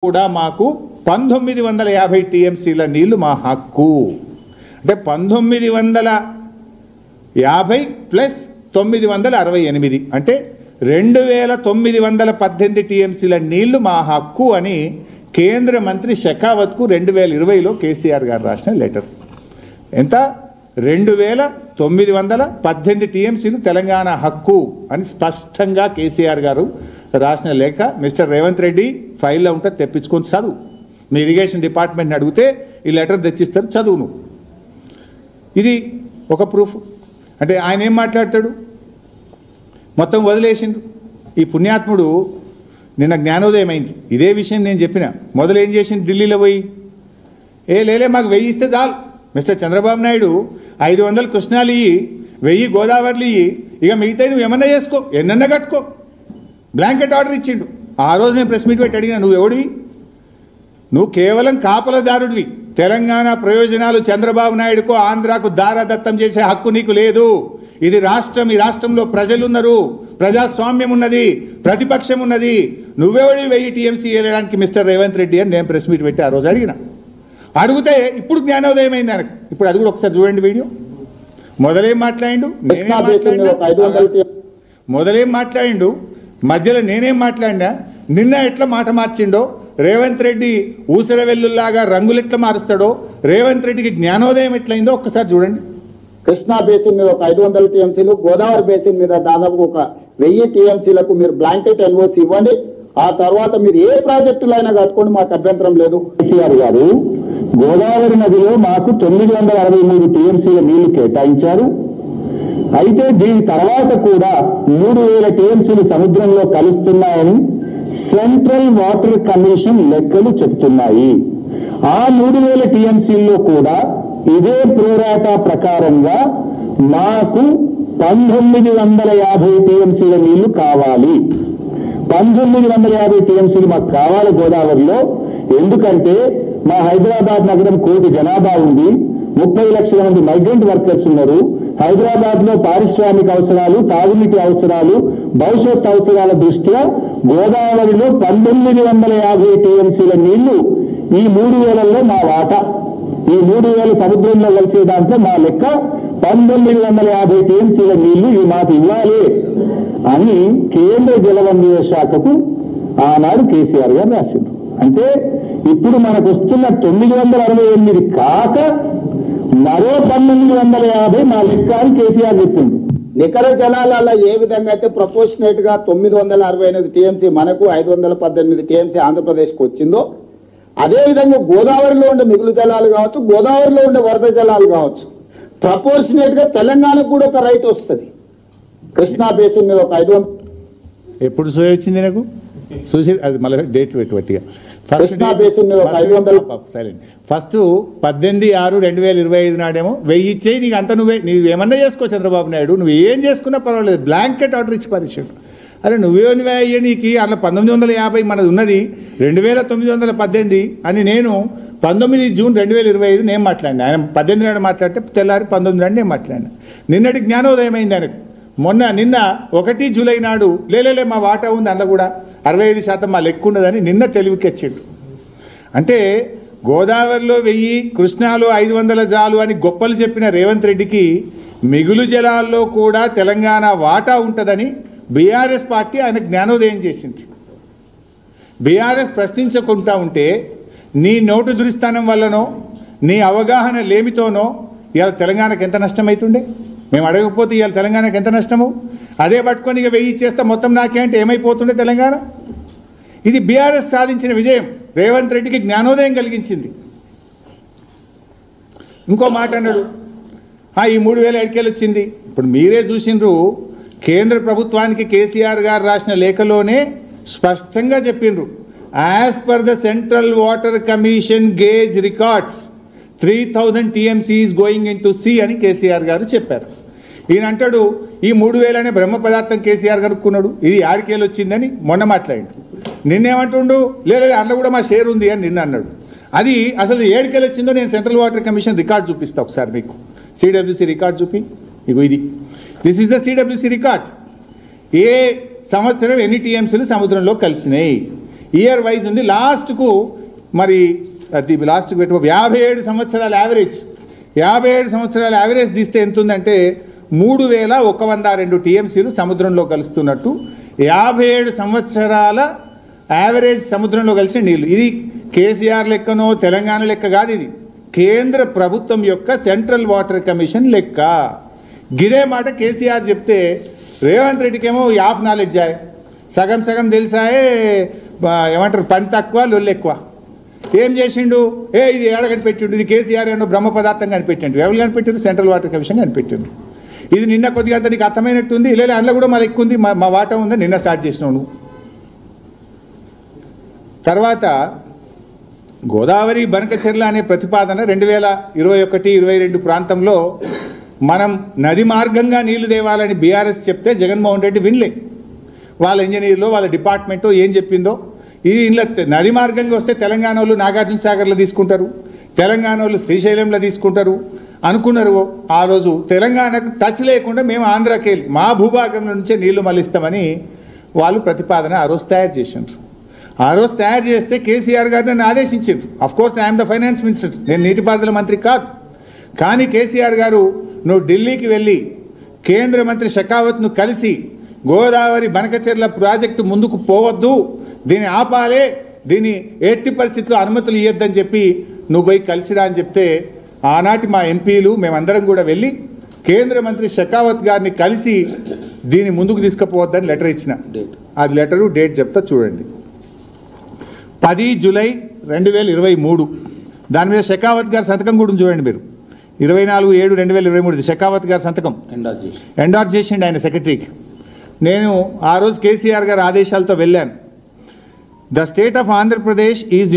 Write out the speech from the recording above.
కూడా మాకు 1950 టీఎంసీల నీళ్లు మా హక్కు. అంటే 1950 ప్లస్ 968 అంటే 2918 టీఎంసీల నీళ్లు మా హక్కు అని కేంద్ర మంత్రి షెకావత్కు 2020లో కేసీఆర్ గారు రాసిన లెటర్. ఎంత? 2918 టీఎంసీలు తెలంగాణ హక్కు అని స్పష్టంగా కేసీఆర్ గారు రాసిన లేఖ. మిస్టర్ రేవంత్ రెడ్డి ఫైల్లో ఉంటే తెప్పించుకొని చదువు. మీ ఇరిగేషన్ డిపార్ట్మెంట్ని అడిగితే ఈ లెటర్ తెచ్చిస్తారు, చదువును. ఇది ఒక ప్రూఫ్. అంటే ఆయన ఏం మాట్లాడతాడు? మొత్తం వదిలేసిండు. ఈ పుణ్యాత్ముడు నిన్న జ్ఞానోదయం అయింది. ఇదే విషయం నేను చెప్పిన. మొదలు ఏం చేసిండు? ఢిల్లీలో పోయి లేలే మాకు 1000 ఇస్తే చాలు. మిస్టర్ చంద్రబాబు నాయుడు 500 కృష్ణాలు ఇయ్యి, 1000 గోదావరిలు ఇయ్యి, ఇక మిగతా నువ్వు ఏమన్నా చేసుకో, ఎన్నన్నా కట్టుకో. బ్లాంకెట్ ఆర్డర్ ఇచ్చిండు. ఆ రోజు నేను ప్రెస్ మీట్ పెట్టి అడిగినా, నువ్వు ఎవడివి? నువ్వు కేవలం కాపలదారుడివి. తెలంగాణ ప్రయోజనాలు చంద్రబాబు నాయుడుకు ఆంధ్రాకు దారాదత్తం చేసే హక్కు నీకు లేదు. ఇది రాష్ట్రం. ఈ రాష్ట్రంలో ప్రజలున్నారు, ప్రజాస్వామ్యం ఉన్నది, ప్రతిపక్షం ఉన్నది. నువ్వెవడి 1000 టీఎంసీ వేయడానికి మిస్టర్ రేవంత్ రెడ్డి అని నేను ప్రెస్ మీట్ పెట్టి ఆ రోజు అడిగితే ఇప్పుడు జ్ఞానోదయం అయింది ఆయనకు. ఇప్పుడు అది కూడా ఒకసారి చూడండి వీడియో. మొదలేం మాట్లాడిండు, మధ్యలో నేనేం మాట్లాడినా, నిన్న ఎట్లా మాట మార్చిండో, రేవంత్ రెడ్డి ఊసర వెల్లుల్లాగా రంగులు ఎట్లా మారుస్తాడో, రేవంత్ రెడ్డికి జ్ఞానోదయం ఎట్లయిందో ఒక్కసారి చూడండి. కృష్ణా బేసిన్ మీద ఒక 500 టీఎంసీలు, గోదావరి బేసిన్ మీద దాదాపు ఒక 1000 టీఎంసీలకు మీరు బ్లాంకెట్ ఎన్ఓసి ఇవ్వండి. ఆ తర్వాత మీరు ఏ ప్రాజెక్టులు అయినా కట్టుకోండి, మాకు అభ్యంతరం లేదు. కేసీఆర్ గారు గోదావరి నదిలో మాకు 963 టీఎంసీల నీళ్లు కేటాయించారు. అయితే దీని తర్వాత కూడా 3000 టీఎంసీలు సముద్రంలో కలుస్తున్నాయని సెంట్రల్ వాటర్ కమిషన్ లెక్కలు చెప్తున్నాయి. ఆ 3000 టీఎంసీల్లో కూడా ఇదే ప్రోరాటా ప్రకారంగా మాకు 1950 టీఎంసీల నీళ్లు కావాలి. 1950 టీఎంసీలు మాకు కావాలి గోదావరిలో. ఎందుకంటే మా హైదరాబాద్ నగరం 1 కోటి జనాభా ఉంది, 30 లక్షల మంది మైగ్రెంట్ వర్కర్స్ ఉన్నారు. హైదరాబాద్ లో పారిశ్రామిక అవసరాలు, తాగునీటి అవసరాలు, భవిష్యత్ అవసరాల దృష్ట్యా గోదావరిలో 1950 టీఎంసీల నీళ్లు ఈ 3000లో మా వాటా. ఈ 3000 సముద్రంలో కలిసే దాంట్లో మా లెక్క 1950 టీఎంసీల నీళ్లు ఈ మాకు ఇవ్వాలి అని కేంద్ర జలవనరుల శాఖకు ఆనాడు కేసీఆర్ గారు రాసింది. అంటే ఇప్పుడు మనకు వస్తున్న 968 కాక మరో 1950 మా లెక్క అని కేసీఆర్ చెప్పింది. నికర జలాలలో ఏ విధంగా అయితే ప్రపోర్షనేట్ గా 968 టీఎంసీ మనకు, 518 టీఎంసీ ఆంధ్రప్రదేశ్కి వచ్చిందో, అదే విధంగా గోదావరిలో ఉండే మిగులు జలాలు కావచ్చు, గోదావరిలో ఉండే వరద జలాలు కావచ్చు, ప్రపోర్షనేట్ గా తెలంగాణకు కూడా ఒక రైట్ వస్తుంది. కృష్ణా బేసిన్ మీద ఒక 500 ఎప్పుడు సోయ వచ్చింది నాకు చూసి అది మళ్ళీ డేట్ పెట్టుబట్టిగా కృష్ణా బేసిన్ మీద ఒక 500 సైలెంట్. ఫస్ట్ 18/6/2025 నాడేమో 1000 ఇచ్చేయి, నీకు అంత నువ్వేమన్నా చేసుకో చంద్రబాబు నాయుడు, నువ్వు ఏం చేసుకున్నా పర్వాలేదు, బ్లాంకెట్ ఆర్డర్ ఇచ్చి పరిచాడు. అరే నువ్వేనివే అయ్యే, నీకు అట్లా 1950 మనది ఉన్నది 2918 అని నేను 19 జూన్ 2025 నేను మాట్లాడినా. ఆయన 18 నాడు మాట్లాడితే తెల్లారి 19 నాడు నేను మాట్లాడినా. నిన్నటి జ్ఞానోదయం అయింది ఆయనకు. నిన్న 1 జూలై నాడు లేలే మా వాటా ఉంది, అందులో కూడా 65% మా లెక్క ఉండదని నిన్న తెలివికెచ్చిండు. అంటే గోదావరిలో 1000, కృష్ణాలో 500 జాలు అని గొప్పలు చెప్పిన రేవంత్ రెడ్డికి మిగులు జలాల్లో కూడా తెలంగాణ వాటా ఉంటుందని బీఆర్ఎస్ పార్టీ ఆయన జ్ఞానోదయం చేసింది. బీఆర్ఎస్ ప్రశ్నించకుండా ఉంటే నీ నోటు దురిస్థానం వల్లనో నీ అవగాహన లేమితోనో ఇవాళ తెలంగాణకు ఎంత నష్టమవుతుండే? మేము అడగకపోతే ఇవాళ తెలంగాణకు ఎంత నష్టము? అదే పట్టుకొని ఇక 1000 ఇచ్చేస్తా మొత్తం నాకే అంటే ఏమైపోతుండే తెలంగాణ? ఇది బీఆర్ఎస్ సాధించిన విజయం, రేవంత్ రెడ్డికి జ్ఞానోదయం కలిగించింది. ఇంకో మాట అన్నాడు, ఈ 3000 ఎడికేలు వచ్చింది. ఇప్పుడు మీరే చూసిండ్రు, కేంద్ర ప్రభుత్వానికి కేసీఆర్ గారు రాసిన లేఖలోనే స్పష్టంగా చెప్పిండ్రు, as per the central water commission gauge records 3000 TMC is going in to sea అని కేసీఆర్ గారు చెప్పారు. ఈయన అంటాడు ఈ 3000 అనే బ్రహ్మ పదార్థం కేసీఆర్ కనుక్కున్నాడు, ఇది 6 కేలు వచ్చిందని మొన్న మాట్లాడిండు. నిన్నేమంటుండు, లేదు అందులో కూడా మా షేర్ ఉంది అని నిన్న అన్నాడు. అది అసలు 7 కేలు వచ్చిందో నేను సెంట్రల్ వాటర్ కమిషన్ రికార్డ్ చూపిస్తా ఒకసారి మీకు. సిడబ్ల్యూసీ రికార్డ్ చూపి, ఇగో ఇది, this is the CWC record. ఏ సంవత్సరం ఎన్ని టీఎంసీలు సముద్రంలో కలిసినాయి, ఇయర్ వైజ్ ఉంది. లాస్ట్కు మరి అది లాస్ట్కు పెట్టు 57 సంవత్సరాల యావరేజ్, 57 సంవత్సరాల యావరేజ్ తీస్తే ఎంత ఉందంటే 3102 టీఎంసీలు సముద్రంలో కలుస్తున్నట్టు 57 సంవత్సరాల యావరేజ్ సముద్రంలో కలిసిన నీళ్ళు. ఇది కేసీఆర్ లెక్కనో తెలంగాణ లెక్క కాదు, ఇది కేంద్ర ప్రభుత్వం యొక్క సెంట్రల్ వాటర్ కమిషన్ లెక్క. గిదే మాట కేసీఆర్ చెప్తే రేవంత్ రెడ్డికేమో హాఫ్ నాలెడ్జ్ ఆయే, సగం సగం తెలిసాయే, ఏమంటారు పని తక్కువ లొల్లు ఎక్కువ. ఏం చేసిండు? ఇది ఏడ కనిపెట్టిండు, ఇది కేసీఆర్ ఏమో బ్రహ్మ పదార్థం కనిపెట్టిండు. ఎవరు కనిపెట్టిండు? సెంట్రల్ వాటర్ కమిషన్ కనిపెట్టిండు. ఇది నిన్న కొద్దిగా అంత నీకు అర్థమైనట్టుంది, ఇలా అందులో కూడా మళ్ళీ ఎక్కువ ఉంది, మా వాటా ఉందని నిన్న స్టార్ట్ చేసినావు నువ్వు. తర్వాత గోదావరి బనకచెర్ల అనే ప్రతిపాదన 2021-22 ప్రాంతంలో మనం నది మార్గంగా నీళ్లు తేవాలని బీఆర్ఎస్ చెప్తే జగన్మోహన్ రెడ్డి వినలే. వాళ్ళ ఇంజనీర్లు వాళ్ళ డిపార్ట్మెంటు ఏం చెప్పిందో, ఇది ఇంట్లో నది మార్గంగా వస్తే తెలంగాణ వాళ్ళు నాగార్జున సాగర్లో తీసుకుంటారు, తెలంగాణ వాళ్ళు శ్రీశైలంలో తీసుకుంటారు అనుకున్నారు. ఆ రోజు తెలంగాణకు టచ్ లేకుండా మేము ఆంధ్రాకి వెళ్ళి మా భూభాగం నుంచే నీళ్లు మళ్ళిస్తామని వాళ్ళు ప్రతిపాదన ఆ రోజు తయారు చేసిండ్రు. ఆ రోజు తయారు చేస్తే కేసీఆర్ గారు నన్ను ఆదేశించారు. Of course I'm the finance minister, నేను నీటిపారుదల మంత్రి కాదు. కానీ కేసీఆర్ గారు నువ్వు ఢిల్లీకి వెళ్ళి కేంద్ర మంత్రి షెకావత్ను కలిసి గోదావరి బనకచెర్ల ప్రాజెక్టు ముందుకు పోవద్దు, దీన్ని ఆపాలే, దీన్ని ఎట్టి పరిస్థితుల్లో అనుమతులు ఇవ్వద్దని చెప్పి నువ్వు పోయి కలిసిరా అని చెప్తే ఆనాటి మా ఎంపీలు మేమందరం కూడా వెళ్ళి కేంద్ర మంత్రి షెకావత్ గారిని కలిసి దీన్ని ముందుకు తీసుకుపోవద్దని లెటర్ ఇచ్చిన. అది లెటరు డేట్ చెప్తా చూడండి, 10 జూలై 2023. దాని మీద షెకావత్ గారి సంతకం కూడా చూడండి మీరు, 24/7/2023 షెకావత్ గారి సంతకం ఎండార్స్ చేసిండి ఆయన సెక్రటరీకి. నేను ఆ రోజు కేసీఆర్ గారి ఆదేశాలతో వెళ్ళాను. The state of Andhra Pradesh is